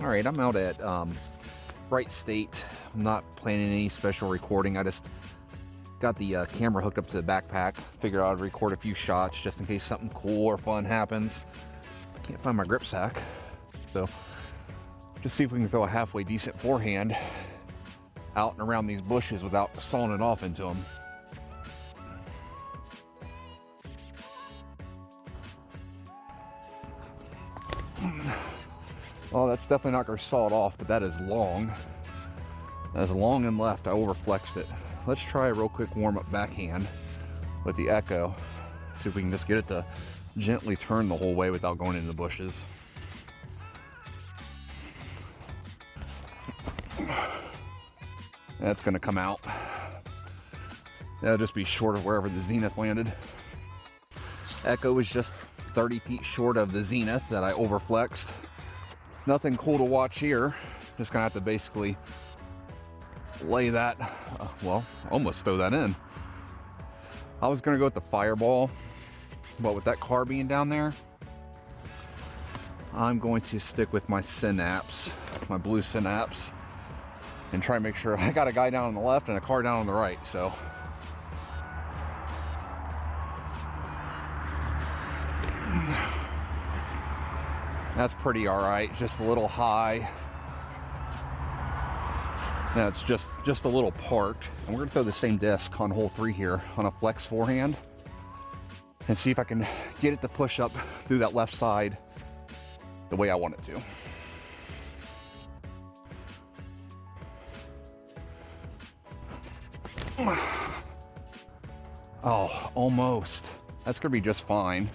All right, I'm out at Wright State. I'm not planning any special recording. I just got the camera hooked up to the backpack. Figured I'd record a few shots just in case something cool or fun happens. Can't find my grip sack, so just see if we can throw a halfway decent forehand out and around these bushes without sawing it off into them. Oh, that's definitely not going to saw it off, but that is long. That's long and left. I overflexed it. Let's try a real quick warm-up backhand with the Echo. See if we can just get it to gently turn the whole way without going into the bushes. That's going to come out. That'll just be short of wherever the Zenith landed. Echo is just 30 feet short of the Zenith that I overflexed. Nothing cool to watch here. Just gonna have to basically lay that, well, almost throw that in. I was gonna go with the Fireball, but with that car being down there, I'm going to stick with my Synapse, my blue Synapse, and try and make sure I got a guy down on the left and a car down on the right, so. That's pretty all right, just a little high. That's just a little parked. And we're gonna throw the same disc on hole 3 here on a flex forehand and see if I can get it to push up through that left side the way I want it to. Oh, almost. That's gonna be just fine.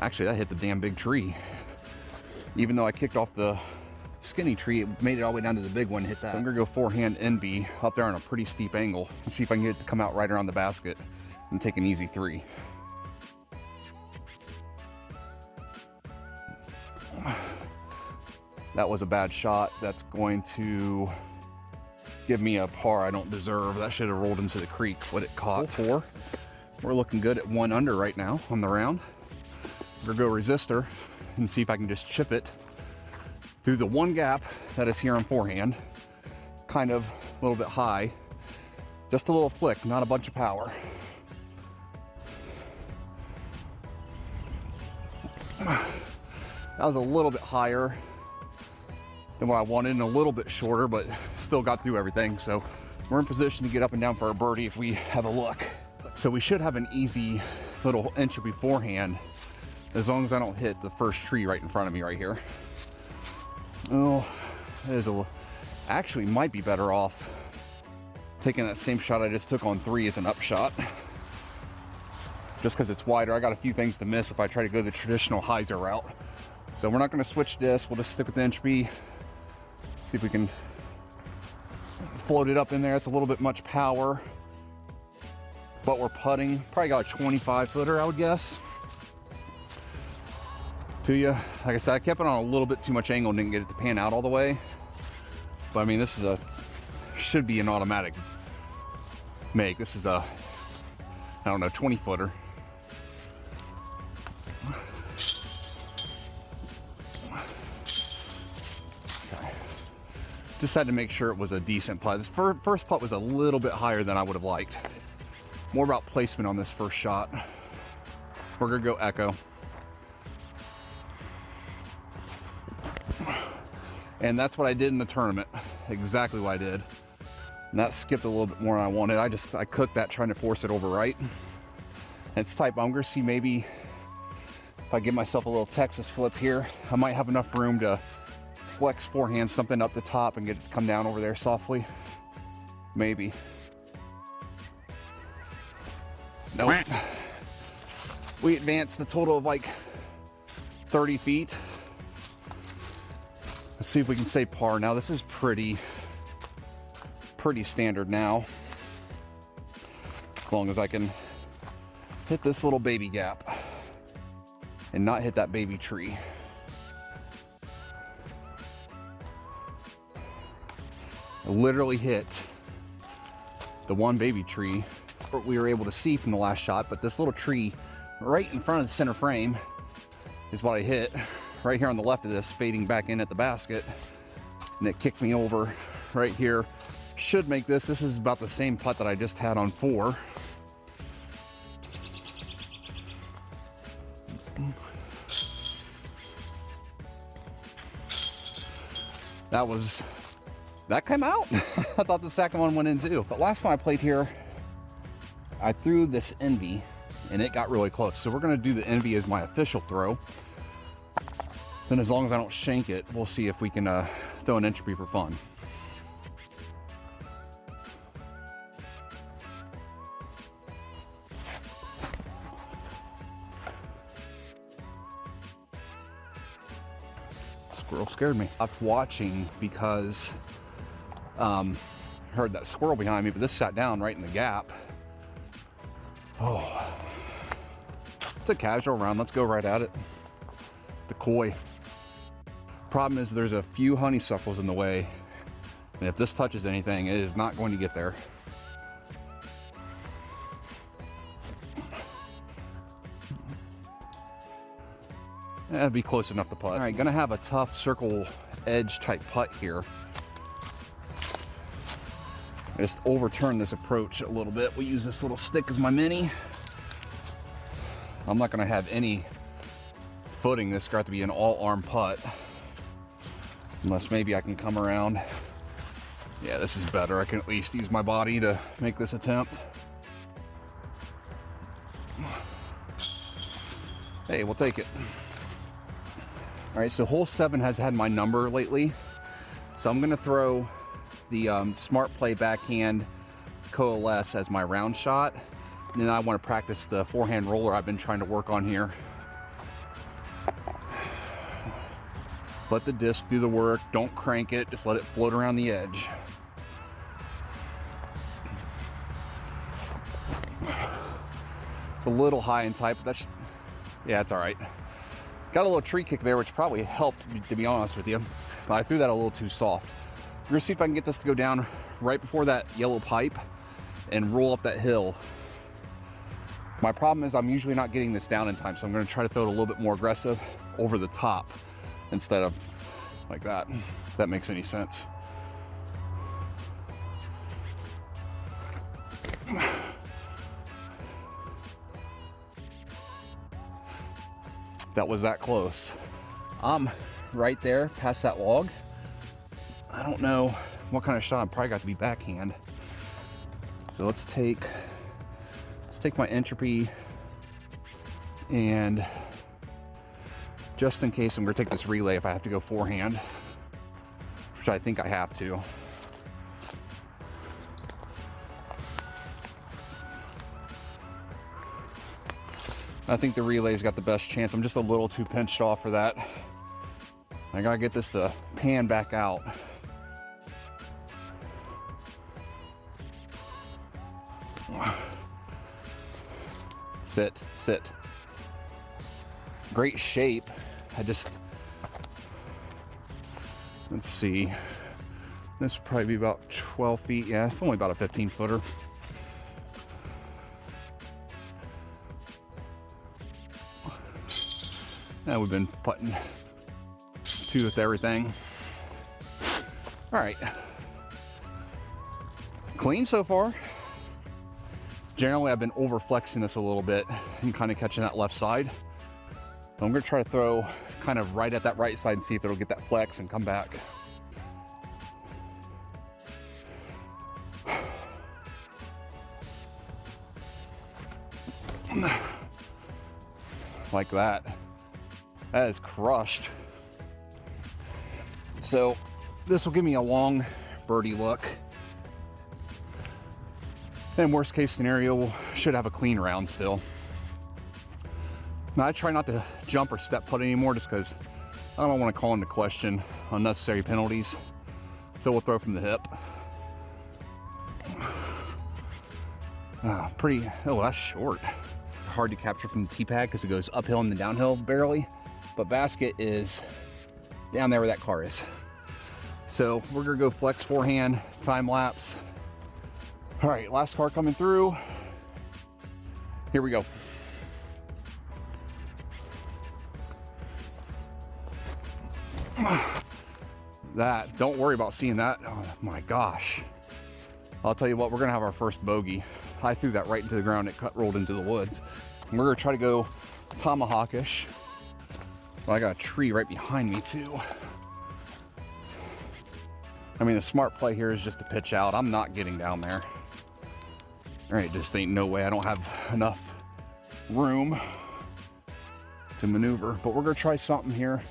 Actually, that hit the damn big tree. Even though I kicked off the skinny tree, it made it all the way down to the big one, hit that. So I'm gonna go forehand NB up there on a pretty steep angle and see if I can get it to come out right around the basket and take an easy 3. That was a bad shot. That's going to give me a par I don't deserve. That should have rolled into the creek, what it caught. 4. We're looking good at 1 under right now on the round. We're gonna go resistor and see if I can just chip it through the one gap that is here on forehand. Kind of a little bit high. Just a little flick, not a bunch of power. That was a little bit higher than what I wanted and a little bit shorter, but still got through everything. So we're in position to get up and down for a birdie if we have a look. So we should have an easy little inch beforehand, as long as I don't hit the first tree right in front of me right here. Oh, that is actually might be better off taking that same shot I just took on 3 as an upshot. Just because it's wider, I got a few things to miss if I try to go the traditional hyzer route. So we're not going to switch disc, we'll just stick with the inch B. See if we can float it up in there. It's a little bit much power, but we're putting. Probably got a 25 footer, I would guess. To you. Like I said, I kept it on a little bit too much angle and didn't get it to pan out all the way. But I mean, this is should be an automatic make. This is a, I don't know, 20 footer. Okay. Just had to make sure it was a decent putt. This first putt was a little bit higher than I would have liked. More about placement on this first shot. We're gonna go Echo. And that's what I did in the tournament. Exactly what I did. And that skipped a little bit more than I wanted. I cooked that trying to force it over right. And it's tight, but I'm gonna see maybe if I give myself a little Texas flip here, I might have enough room to flex forehand something up the top and get it to come down over there softly. Maybe. Nope. We advanced a total of like 30 feet. Let's see if we can say par. Now this is pretty standard now. As long as I can hit this little baby gap and not hit that baby tree. I literally hit the one baby tree we were able to see from the last shot, but this little tree right in front of the center frame is what I hit right here on the left of this, fading back in at the basket, and it kicked me over right here. Should make this. This is about the same putt that I just had on 4. That came out. I thought the second one went in too. But last time I played here, I threw this Envy and it got really close. So we're gonna do the Envy as my official throw. Then as long as I don't shank it, we'll see if we can throw an entropy for fun. Squirrel scared me. I stopped watching because heard that squirrel behind me, but this sat down right in the gap. Oh, it's a casual round. Let's go right at it. The koi. Problem is there's a few honeysuckles in the way, and if this touches anything, it is not going to get there. That'd be close enough to putt. All right, gonna have a tough circle edge type putt here. I just overturn this approach a little bit. We use this little stick as my mini. I'm not gonna have any footing. This got to be an all arm putt. Unless maybe I can come around. Yeah, this is better. I can at least use my body to make this attempt. Hey, we'll take it. All right, so hole 7 has had my number lately. So I'm gonna throw the Smart Play backhand coalesce as my round shot. And then I wanna practice the forehand roller I've been trying to work on here. Let the disc do the work, don't crank it, just let it float around the edge. It's a little high and tight, but that's, yeah, it's all right. Got a little tree kick there, which probably helped, to be honest with you. But I threw that a little too soft. We're gonna see if I can get this to go down right before that yellow pipe and roll up that hill. My problem is I'm usually not getting this down in time, so I'm gonna try to throw it a little bit more aggressive over the top instead of like that, if that makes any sense. That was that close. I'm right there past that log. I don't know what kind of shot. I probably got to be backhand. So let's take my entropy, and just in case, I'm gonna take this relay if I have to go forehand, which I think I have to. I think the relay's got the best chance. I'm just a little too pinched off for that. I gotta get this to pan back out. Sit, sit. Great shape. Let's see. This would probably be about 12 feet. Yeah, it's only about a 15 footer. Now we've been putting 2 with everything. All right. Clean so far. Generally, I've been over flexing this a little bit and kind of catching that left side. I'm gonna try to throw kind of right at that right side and see if it'll get that flex and come back. Like that. That is crushed. So this will give me a long birdie look. And worst case scenario, should have a clean round still. Now I try not to jump or step putt anymore just because I don't want to call into question unnecessary penalties. So we'll throw from the hip. Oh, that's short. Hard to capture from the tee pad because it goes uphill and then downhill barely. But basket is down there where that car is. So we're gonna go flex forehand, time lapse. All right, last car coming through. Here we go. that. Don't worry about seeing that. Oh my gosh. I'll tell you what, we're gonna have our first bogey. I threw that right into the ground. It rolled into the woods. And we're gonna try to go tomahawkish. Well, I got a tree right behind me too. I mean, the smart play here is just to pitch out. I'm not getting down there. All right, just ain't no way. I don't have enough room to maneuver, but we're gonna try something here.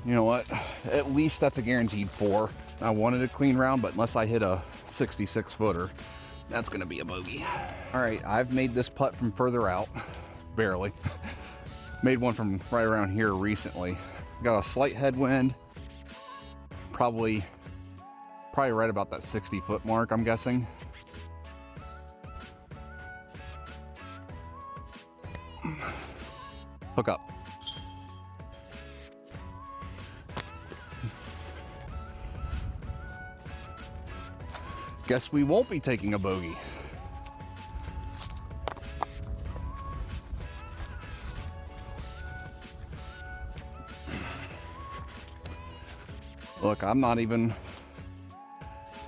You know what? At least that's a guaranteed 4. I wanted a clean round, but unless I hit a 66 footer, that's gonna be a bogey. All right, I've made this putt from further out, barely. Made one from right around here recently. Got a slight headwind, probably right about that 60-foot mark, I'm guessing. Hook up. Guess we won't be taking a bogey. Look, I'm not even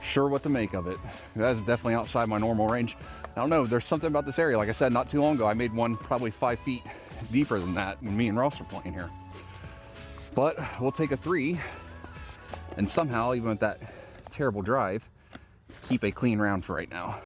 sure what to make of it. That's definitely outside my normal range. I don't know, there's something about this area. Like I said, not too long ago, I made one probably 5 feet deeper than that when me and Ross were playing here. But we'll take a 3 and somehow, even with that terrible drive, keep a clean round for right now.